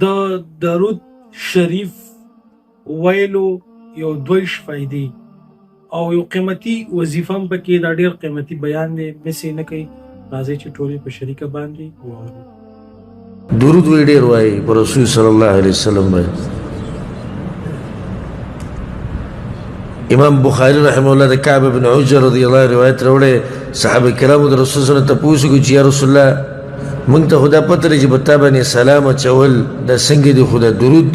د درود شریف ویلو یو دویش فائدې او یو قیمتي وظیفه هم پکې دا ډېر قیمتي بیان دی مس یې نه کوي راځئ چې ټول یې په شریکه باندې واورو. درود وی ډېر وایي په رسول صلی الله علیه وسلم باندې. امام بخاری رحمه الله د کعب بن عجر رضی الله عنه روایت راوړی صحابه کرامو د رسول صلی الله علیه وسلم تپوس وکړو چې یا رسول الله موږ ته خدا پته لري چې په تا باندې سلام اچول دا څنګه دی خو دا درود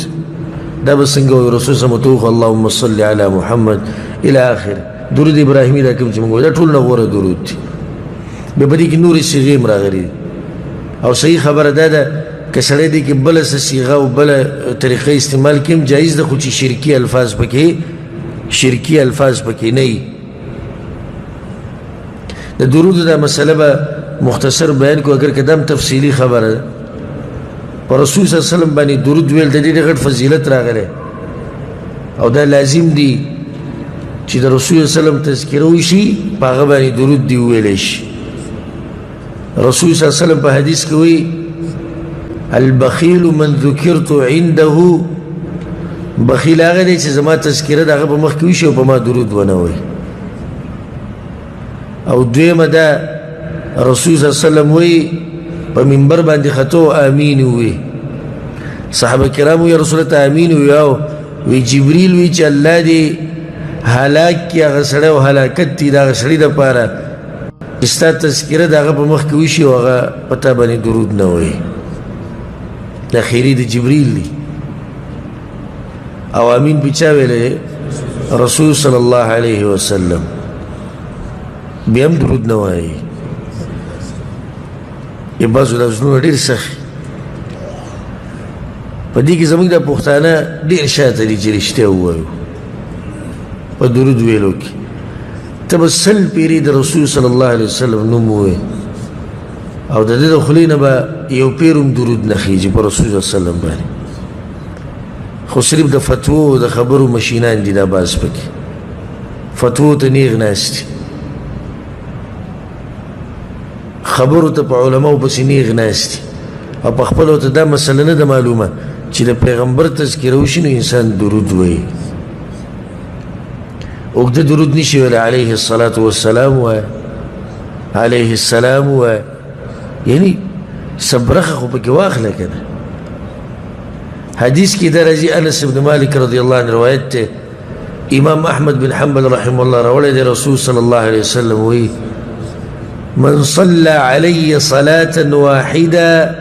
دا به څنګه وایي رسول صلی الله علیه وسلم اللهم صل علی محمد الی آخر درود ابراهیمي دا کوم چې موږ وایو دا ټول نه غوره درود دی. بیا په دې کې نورې صیغې هم راغلي او صحیح خبره دا ده که سړی دی کې بله څه صیغه او بله طریقه استعمال کړي هم جایز ده خو چې شرکي الفاظ پکې نه وي. د درود دا مسله به مختصر بیان کو اگر کدام تفصیلی خبره ده پر رسول صلی الله علیه وسلم باندې درود ویل د ډېر غټ فضیلت راغلی او دا لازم دی چې د رسول صلی الله علیه وسلم تذکره وشي په هغه باندې درود دی وویلی شي. رسول صلی الله علیه وسلم په حدیث کې وایي البخیل من ذکرت عنده بخیل هغه دی چې زما تذکره د هغه په مخ کې وشي او په ما درود ونه وایي. او دویمه دا رسول صلی الله علیه وسلم وایي په منبر باندې خطو آمین وي صحابه کرامو یا رسول الله آمین وي جبریل وی چې الله دې هلاک کړي هغه سړی او هلاکت دي د هغه سړي دپاره چې ستا تذکره د هغه په مخ کې وشي او هغه په تا باندې درود نه وایي. دا خیري د جبریل دی او امین پې چا ویلی رسول صلی الله علیه وسلم بیا هم درود نه وایي. بعضو لفظونه ډېر سخت په دې کې زموږ د پښتانه ډېر شاته دي چې رښتیا ووایو په درود ویلو کې. ته به سل پیرې د رسول صلی الله علیه وسلم نوم ووایې او د دې د خولې نه به یو پیر هم درود نه خیږي په رسول صلی الله علیه وسلم باندې خو صرف د فتوو د خبرو مشینان دي دا بعض پکې فتوو ته نیغ ناست دي خبرو ته په علماو پسې نیغ ناست دي او په خپله ورته دا مسله نه ده معلومه چې د پیغمبر تذکره وشي نو انسان درود وایي. اوږده درود نشي ویلی علیه الصلاة والسلام وایه علیه السلام وایه یعنی سبرخه خو پکې واخله که نه. حدیث کې دا راځي انس بن مالک رضی الله عنه روایت ته امام احمد بن حنبل رحمه الله راوړی دی رسول صلی الله علیه وسلم وایي من صلى علي صلاة واحدة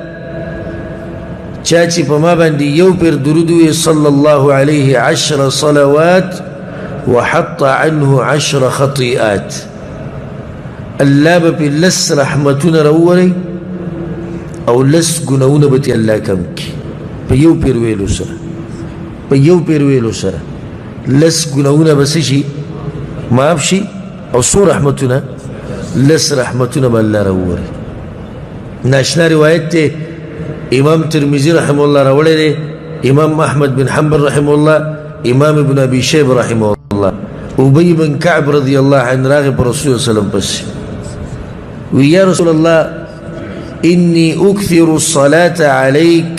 چا چې په ما باندې یو پیر درود وی صلى الله عليه 10 صلوات وحط عنه 10 خطيئات الله به په لس رحمتونه راوړي او لس ګناونه به الله کم کړي په یو پیر ویلو سره لس ګناونه به څه شي معاف شي او څو رحمتونه لس رحمتونه به الله راوړي. ناشنا روایت ته امام ترمذی رحمه الله راوړی دی امام احمد بن حنبل رحمه الله امام ابن ابي شيبه رحمه الله. ابي بن كعب رضی الله عنه راغی په رسول الله صلی الله علیه وسلم پسې وی یا رسول الله انی اکثر الصلاة علیک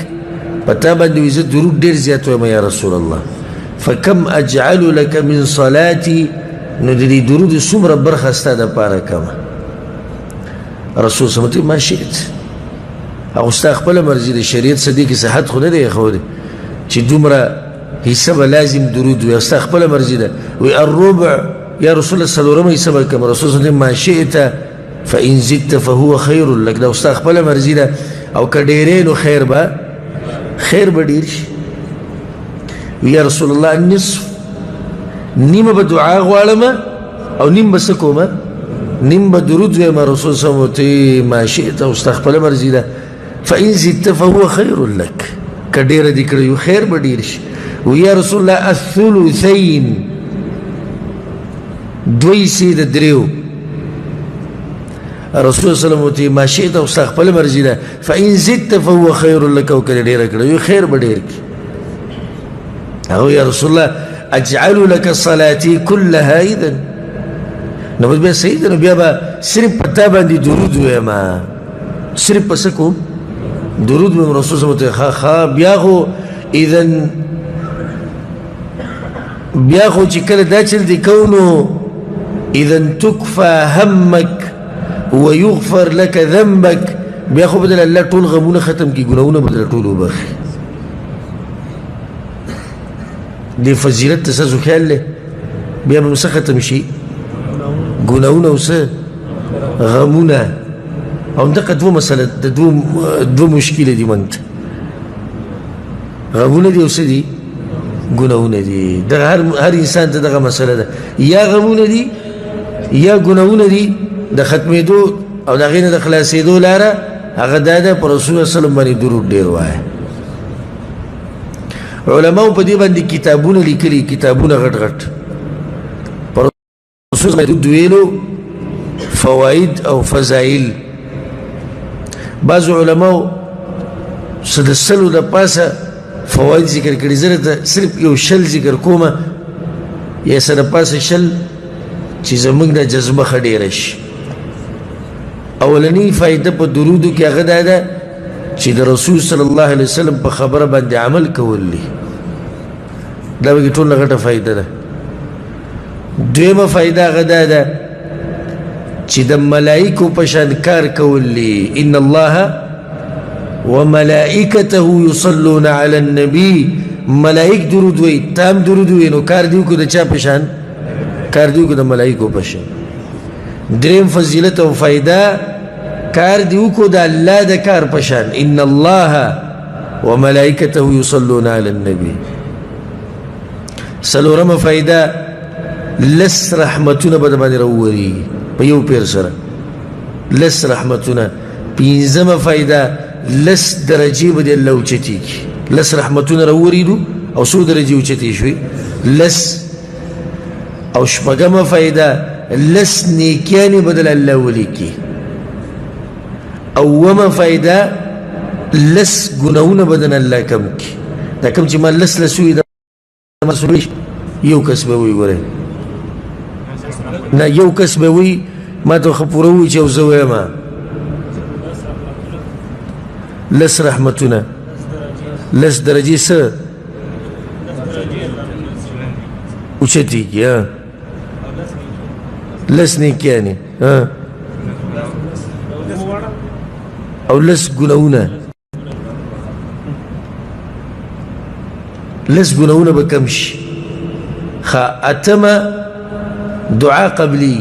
په تا باندې وی زه درود ډېر زیات وایم یا رسول الله فکم اجعل لك من صلاتي نو د دې درود څومره برخه ستا دپاره کمه رسول صلی الله علیه وسلم ما شئت هغه ستا خپله مرضي د شریعت څه دې کې صحت خو نه دی ایښودی چې دومره حصه به لازم درود وي ستا خپله مرضي ده وی الربع یا رسول الله څلورمه حصه به کمه رسول صلی ما شئت فإن زدت فهو خیر لك دا ستا خپله مرضي ده او که ډېرې نو خیر به ډېر شي. یا رسول الله النصف نیمه به دعا غواړم او نیم به څه کومه نیم به درود ویم رسول صلی الله علیه ما شئت او ستا خپله مرضي ده فإن زدت فهو خیر لك که ډېره دې کړی خیر به ډېر شي. یا رسول الله الثلثین دوی سي د دریو رسول صلی الله علیه ما شئت او ستا خپله مرضي ده فإن زدت فهو خیر لك او که ډېره کړی خیر به ډېر کړي. هغه یا رسول الله اجعل لك صلاتي كلها اذا نو بیا صحیح ده نو بیا به صرف په تا باندې درود ویما صرف په څه کوم درود به رسول صلی الله علیه وسلم خا بیا خو اذن بیا خو چې کله دا چل دی کونو اذن تکفى همک ويغفر لك ذنبك بیا خو بدل الله ټول غمونه ختم کی ګناونه بدل ټول وبخي دی فضیلت تاسو خیال له بیا به ختم شي ګناونه اوس غمونه او دغه دوه مسله د دوه مشکله دي مونږ غمونه دي اوس دي ګناونه دي د هر انسان ته دغه مسله ده یا غمونه دي یا ګناونه دي د ختمېدو او د غینه د خلاصېدو لاره هغه دا پر رسول الله صلی الله علیه وسلم باندې درود ډیر وایي علماء په دې باندې کتابونه لیکلي کتابونه غټ غټ پر رسول الله درود ویلو فواید او فضائل بعض علماء سدسلو د پاسه فواید ذکر کړي زره ته صرف یو شل ذکر کومه یا سره پاسه شل چې زمونږ د جذبه خډېره شي اولنی فائدہ په درودو کې هغه ده چې د رسول صلی الله علیه وسلم په خبره باندې عمل کول دي دا به ټول غټه فائدہ ده دویمه فائدہ هغه ده چې د ملائکو په شان کار کول دي ان الله وملائکته یصلون علی النبی ملائک درود وي تام درود وي نو کار دیو کو د چا په شان کار دیو کو د ملائکو په شان دریم فضیلت او فائدہ کار دیو کو د الله د کار پشان ان الله وملائکته یصلون علی النبی سلورم فائدہ لس رحمتونه بد باندې راووري په یو پیر سره لس رحمتونه پنځمه فائدہ لس درجه بد الله اوچتی لس رحمتونه راووري او سو درجه اوچتی شوي لس او شپږمه فائدہ لس نیکیانی بدل الله ولیکی اوما فائدہ لس گناونه بدن الله کم کی دا کم چې ما لس لسوی دا مسؤلیش یو کس به وی ګوره نه یو کس به وی ما ته خپوروي چې وزوي ما لس رحمتونه لس درجه سه اوچتی یا لس نیکیانی او لس گناونه لس گناونه بکمش اتما دعا قبلی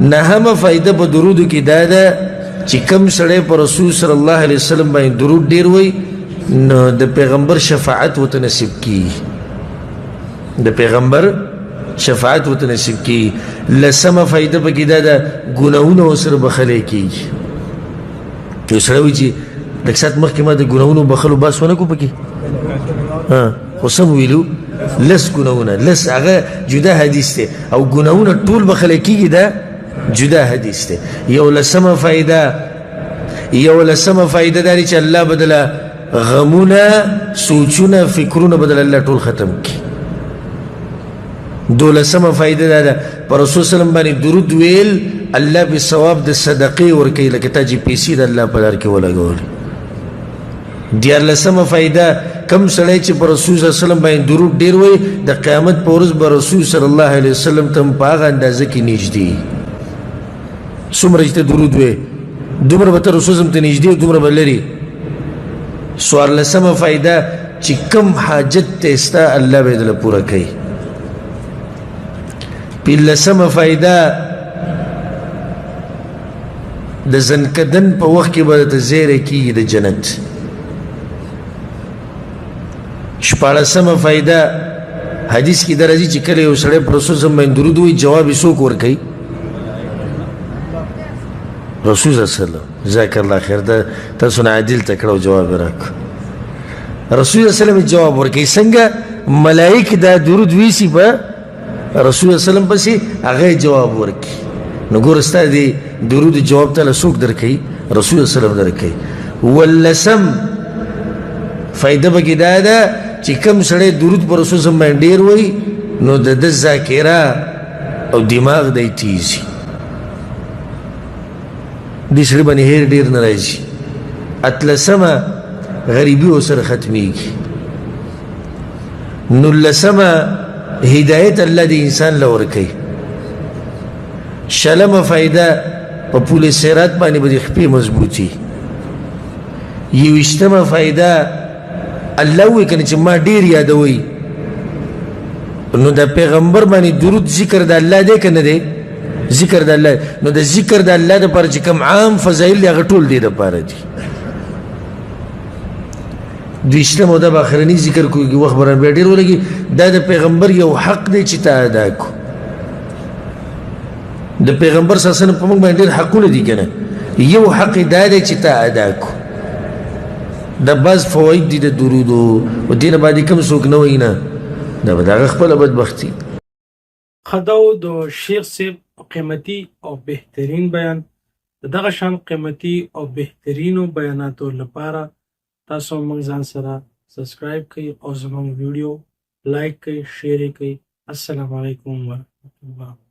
نهمه فائدہ په درودو کې دا ده چې کم سړی پر رسول صلی الله علیه وسلم باندې درود ډیر وای نو د پیغمبر شفاعت وته نصیب کی د پیغمبر شفاعت وته نصیب کی لسمه فائدہ په کې دا ده ګناونه وسره بخلې کی یو سړی وي چې لږ ساعت مخکې ما د ګناونو بخلو باس ونه کو پکې خو سم ویلو لس ګناونه لس هغه جدا حدیث دی او ګناونه ټول بخلی کېږي دا جدا حدیث دی یو لسمه فایده دا دی چې الله بدله غمونه سوچونه فکرونه بدله الله ټول ختم کړي دولسمه فایده دا ده پر رسول سلام باندې درود ویل الله به ثواب د صدقې ورکوي لکه تا چې پیسې د الله په لار کې ولګولې دیارلسمه فایده کم سړی چې پر رسول صلی الله علیه وسلم باندې درود ډیر وای د قیامت په ورځ به رسول صلی الله علیه وسلم ته په هغه اندازه کې نږدې څومره چې درود وای دومره به رسول صلی ته نږدې دومره به لري څوارلسمه فایده چې کم حاجت ته استا الله به دل پوره کوي پنځلسمه فایده د زنکدن په وخت کې به ته زیری کېږي د جنت شپاړسمه فائدہ حدیث کی درجی چې کله یو سړی پر رسول صلی الله درود وي جواب یې څوک ورکوي رسول صلی الله علیه وسلم جزاک الله خیر دا تاسو نه عادل تکړه جواب راک رسول الله صلی الله علیه جواب ورکوي څنګه ملائک دا درود ویسي په رسول الله صلی الله علیه وسلم پسې هغه جواب ورکوي نو ګور ستا دی درود جواب ته څوک درکوي رسول الله صلی الله علیه درکوي ولسم فائدہ بکی دا دا چې کم سړی درود پر رسول صلی الله ډیر وای نو د ذاکره او دماغ دی تیزی دې سړي باندې هیر ډیر نه راځي اتلسمه غریبي ورسره ختمیږي. نولسمه هدایت الله د انسان له ورکوي. شلمه فایده په پول صراط باندې به د خپې مضبوطي. یویشتمه فایده الله وایي کنه چې ما ډېر یادوئ نو د پیغمبر باندې درود ذکر د الله دی که نه دی؟ ذکر د الله. نو د ذکر د الله دپاره چې کوم عام فضایل دی هغه ټول دی دپاره دي. دویشتم او دا به آخرني ذکر کوي وخت به بیا ډېر ولګي. دا د پیغمبر یو حق دی چې ته ادا کړو. د پیغمبر صلی الله علیه وسلم په موږ باندې ډېر حقونه دي که نه؟ یو حق دا دی چې ته ادا کړو. دا بعض فواید دي د درودو او دې نه باندې کوم څوک نه وایي نه دا به د هغه خپله بدبختي. خداو د شیخ صاحب قیمتي او بهترین بیان د دغه شان قیمتي او بهترینو بیاناتو لپاره تاسو موږ ځان سره سبسکرایب کړئ او زموږ ویډیو لایک کړئ، شیر یې کړئ. السلام علیکم ورحمة الله.